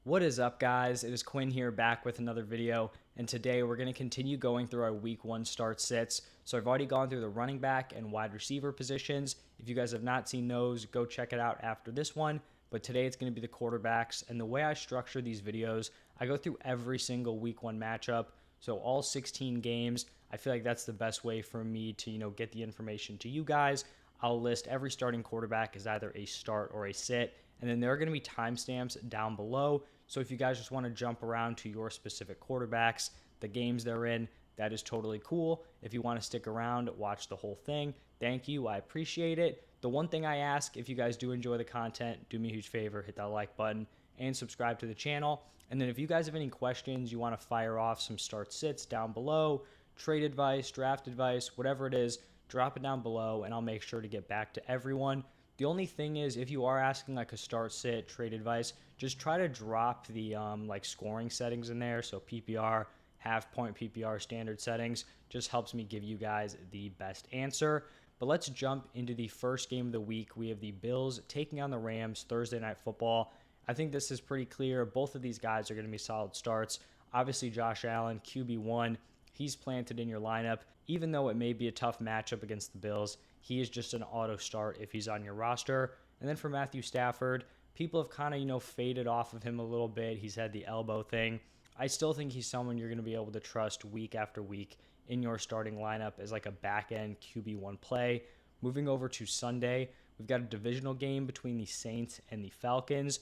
What is up, guys? It is Quinn here, back with another video, and today we're going to continue going through our week 1 start sits. So I've already gone through the running back and wide receiver positions. If you guys have not seen those, go check it out after this one. But today it's going to be the quarterbacks, and the way I structure these videos, I go through every single week 1 matchup, so all 16 games. I feel like that's the best way for me to, get the information to you guys. I'll list every starting quarterback as either a start or a sit, and then there are going to be timestamps down below. So if you guys just want to jump around to your specific quarterbacks, the games they're in, that is totally cool. If you want to stick around, watch the whole thing. Thank you. I appreciate it. The one thing I ask, if you guys do enjoy the content, do me a huge favor, hit that like button and subscribe to the channel. And then if you guys have any questions, you want to fire off some start sits down below, trade advice, draft advice, whatever it is, drop it down below and I'll make sure to get back to everyone. The only thing is, if you are asking like a start sit trade advice, just try to drop the scoring settings in there. So PPR, half point PPR, standard settings just helps me give you guys the best answer. But let's jump into the first game of the week. We have the Bills taking on the Rams, Thursday Night Football. I think this is pretty clear. Both of these guys are going to be solid starts. Obviously, Josh Allen, QB1, he's planted in your lineup. Even though it may be a tough matchup against the Bills, he is just an auto start if he's on your roster. And then for Matthew Stafford, people have kind of, faded off of him a little bit. He's had the elbow thing. I still think he's someone you're going to be able to trust week after week in your starting lineup as like a back-end QB1 play. Moving over to Sunday, we've got a divisional game between the Saints and the Falcons.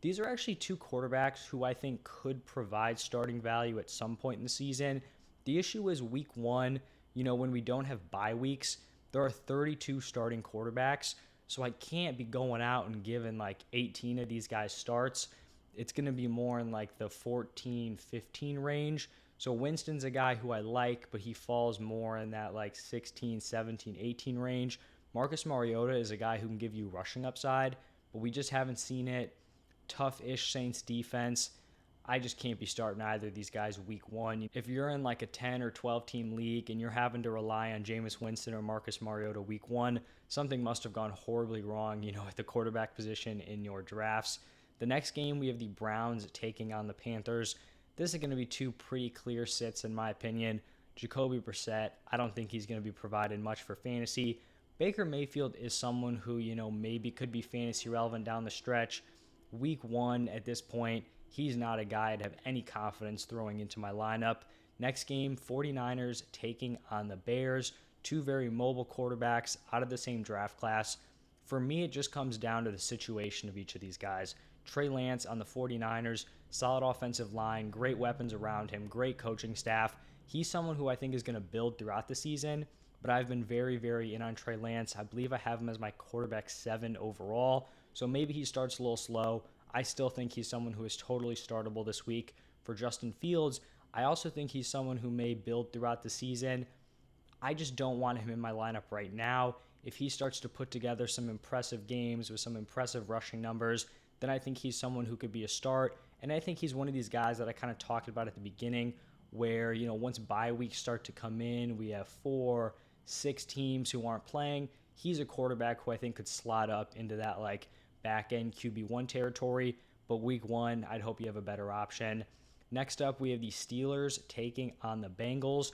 These are actually two quarterbacks who I think could provide starting value at some point in the season. The issue is week 1, when we don't have bye weeks, there are 32 starting quarterbacks, so I can't be going out and giving like 18 of these guys starts. It's going to be more in like the 14, 15 range. So Winston's a guy who I like, but he falls more in that like 16, 17, 18 range. Marcus Mariota is a guy who can give you rushing upside, but we just haven't seen it. Tough-ish Saints defense. I just can't be starting either of these guys week 1. If you're in like a 10 or 12 team league and you're having to rely on Jameis Winston or Marcus Mariota week 1, something must have gone horribly wrong, at the quarterback position in your drafts. The next game, we have the Browns taking on the Panthers. This is going to be two pretty clear sits in my opinion. Jacoby Brissett, I don't think he's going to be providing much for fantasy. Baker Mayfield is someone who, maybe could be fantasy relevant down the stretch. Week 1 at this point, he's not a guy I'd have any confidence throwing into my lineup. Next game, 49ers taking on the Bears. Two very mobile quarterbacks out of the same draft class. For me, it just comes down to the situation of each of these guys. Trey Lance on the 49ers, solid offensive line, great weapons around him, great coaching staff. He's someone who I think is going to build throughout the season, but I've been very, very in on Trey Lance. I believe I have him as my quarterback 7 overall, so maybe he starts a little slow. I still think he's someone who is totally startable this week. For Justin Fields, I also think he's someone who may build throughout the season. I just don't want him in my lineup right now. If he starts to put together some impressive games with some impressive rushing numbers, then I think he's someone who could be a start. And I think he's one of these guys that I kind of talked about at the beginning where, once bye weeks start to come in, we have 4, 6 teams who aren't playing. He's a quarterback who I think could slot up into that like back-end QB1 territory, but week 1, I'd hope you have a better option. Next up, we have the Steelers taking on the Bengals.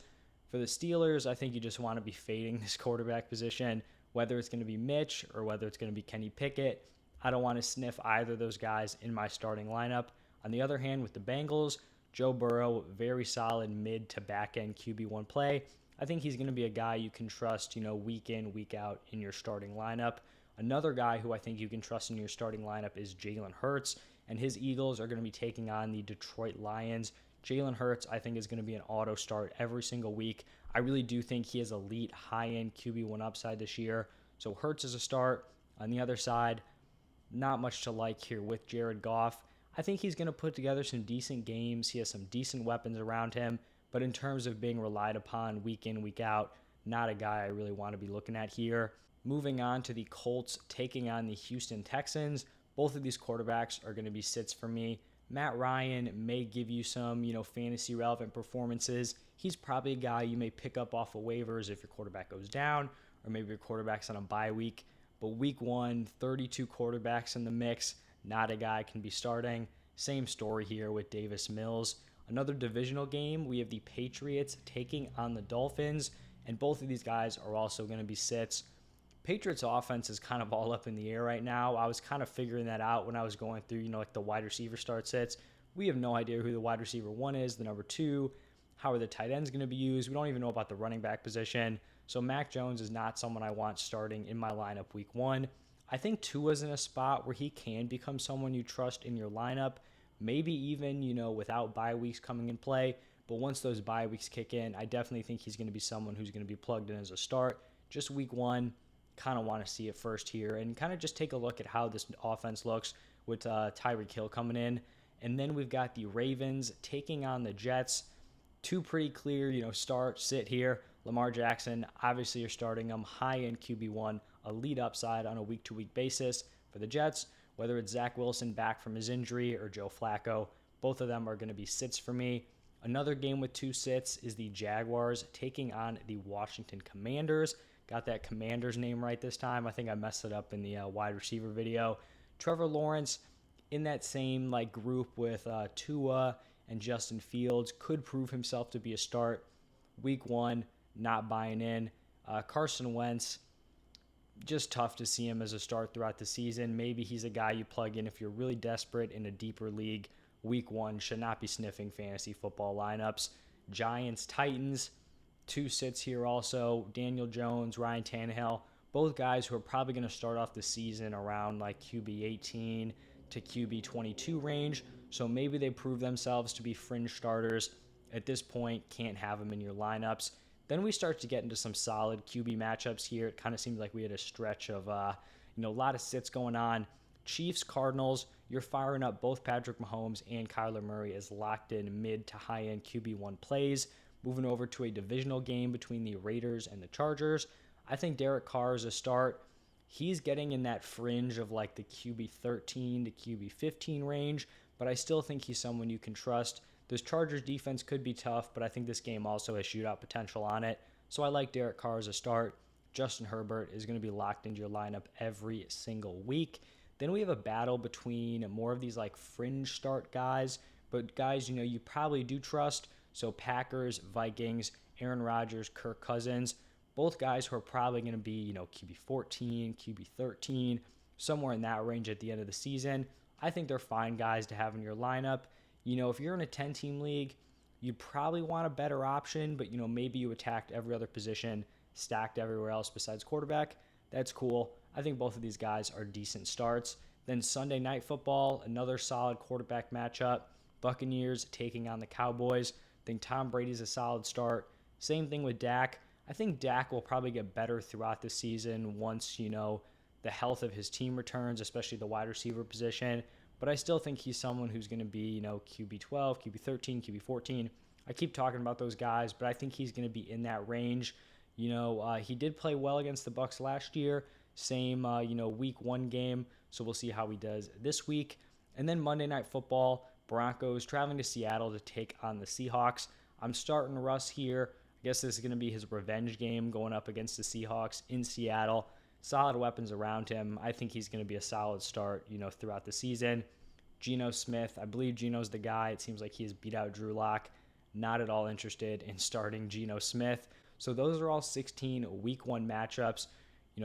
For the Steelers, I think you just want to be fading this quarterback position, whether it's going to be Mitch or whether it's going to be Kenny Pickett. I don't want to sniff either of those guys in my starting lineup. On the other hand, with the Bengals, Joe Burrow, very solid mid to back-end QB1 play. I think he's going to be a guy you can trust, week in, week out in your starting lineup. Another guy who I think you can trust in your starting lineup is Jalen Hurts, and his Eagles are going to be taking on the Detroit Lions. Jalen Hurts, I think, is going to be an auto start every single week. I really do think he has elite high-end QB1 upside this year. So Hurts is a start. On the other side, not much to like here with Jared Goff. I think he's going to put together some decent games. He has some decent weapons around him. But in terms of being relied upon week in, week out, not a guy I really want to be looking at here. Moving on to the Colts taking on the Houston Texans. Both of these quarterbacks are going to be sits for me. Matt Ryan may give you some, fantasy relevant performances. He's probably a guy you may pick up off of waivers if your quarterback goes down, or maybe your quarterback's on a bye week. But week 1, 32 quarterbacks in the mix. Not a guy can be starting. Same story here with Davis Mills. Another divisional game, we have the Patriots taking on the Dolphins, and both of these guys are also going to be sits. Patriots offense is kind of all up in the air right now. I was kind of figuring that out when I was going through, like the wide receiver start sits. We have no idea who the wide receiver 1 is, the number 2, how are the tight ends going to be used. We don't even know about the running back position. So Mac Jones is not someone I want starting in my lineup week 1. I think Tua's in a spot where he can become someone you trust in your lineup, maybe even, without bye weeks coming in play. But once those bye weeks kick in, I definitely think he's going to be someone who's going to be plugged in as a start. Just week 1, kind of want to see it first here and kind of just take a look at how this offense looks with Tyreek Hill coming in. And then we've got the Ravens taking on the Jets. Two pretty clear, start, sit here. Lamar Jackson, obviously you're starting him high-end QB1, elite upside on a week-to-week basis for the Jets. Whether it's Zach Wilson back from his injury or Joe Flacco, both of them are going to be sits for me. Another game with 2 sits is the Jaguars taking on the Washington Commanders. Got that Commanders name right this time. I think I messed it up in the wide receiver video. Trevor Lawrence in that same group with Tua and Justin Fields could prove himself to be a start. Week 1, not buying in. Carson Wentz, just tough to see him as a start throughout the season. Maybe he's a guy you plug in if you're really desperate in a deeper league. Week 1 should not be sniffing fantasy football lineups. Giants, Titans, 2 sits here also. Daniel Jones, Ryan Tannehill, both guys who are probably going to start off the season around QB 18 to QB 22 range. So maybe they prove themselves to be fringe starters. At this point, can't have them in your lineups. Then we start to get into some solid QB matchups here. It kind of seemed like we had a stretch of, a lot of sits going on. Chiefs, Cardinals, you're firing up both Patrick Mahomes and Kyler Murray as locked in mid to high-end QB1 plays. Moving over to a divisional game between the Raiders and the Chargers. I think Derek Carr is a start. He's getting in that fringe of the QB 13 to QB 15 range, but I still think he's someone you can trust. This Chargers defense could be tough, but I think this game also has shootout potential on it. So I like Derek Carr as a start. Justin Herbert is going to be locked into your lineup every single week. Then we have a battle between more of these fringe start guys, but guys you probably do trust. So Packers, Vikings, Aaron Rodgers, Kirk Cousins, both guys who are probably going to be QB 14, QB 13, somewhere in that range at the end of the season. I think they're fine guys to have in your lineup. If you're in a 10-team league, you probably want a better option, but maybe you attacked every other position, stacked everywhere else besides quarterback. That's cool. I think both of these guys are decent starts. Then Sunday Night Football, another solid quarterback matchup. Buccaneers taking on the Cowboys. I think Tom Brady's a solid start. Same thing with Dak. I think Dak will probably get better throughout the season once, the health of his team returns, especially the wide receiver position. But I still think he's someone who's going to be, QB 12, QB 13, QB 14. I keep talking about those guys, but I think he's going to be in that range. He did play well against the Bucs last year. Same, week 1 game. So we'll see how he does this week. And then Monday Night Football, Broncos traveling to Seattle to take on the Seahawks. I'm starting Russ here. I guess this is going to be his revenge game going up against the Seahawks in Seattle. Solid weapons around him. I think he's going to be a solid start, throughout the season. Geno Smith, I believe Geno's the guy. It seems like he has beat out Drew Lock. Not at all interested in starting Geno Smith. So those are all 16 week 1 matchups.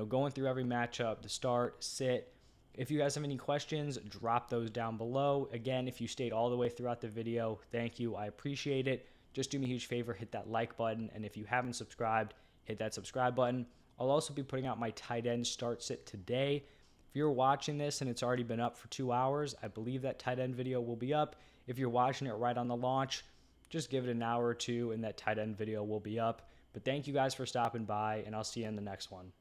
Going through every matchup, the start, sit. If you guys have any questions, drop those down below. Again, if you stayed all the way throughout the video, thank you. I appreciate it. Just do me a huge favor, hit that like button. And if you haven't subscribed, hit that subscribe button. I'll also be putting out my tight end start sit today. If you're watching this and it's already been up for 2 hours, I believe that tight end video will be up. If you're watching it right on the launch, just give it an hour or two and that tight end video will be up. But thank you guys for stopping by, and I'll see you in the next one.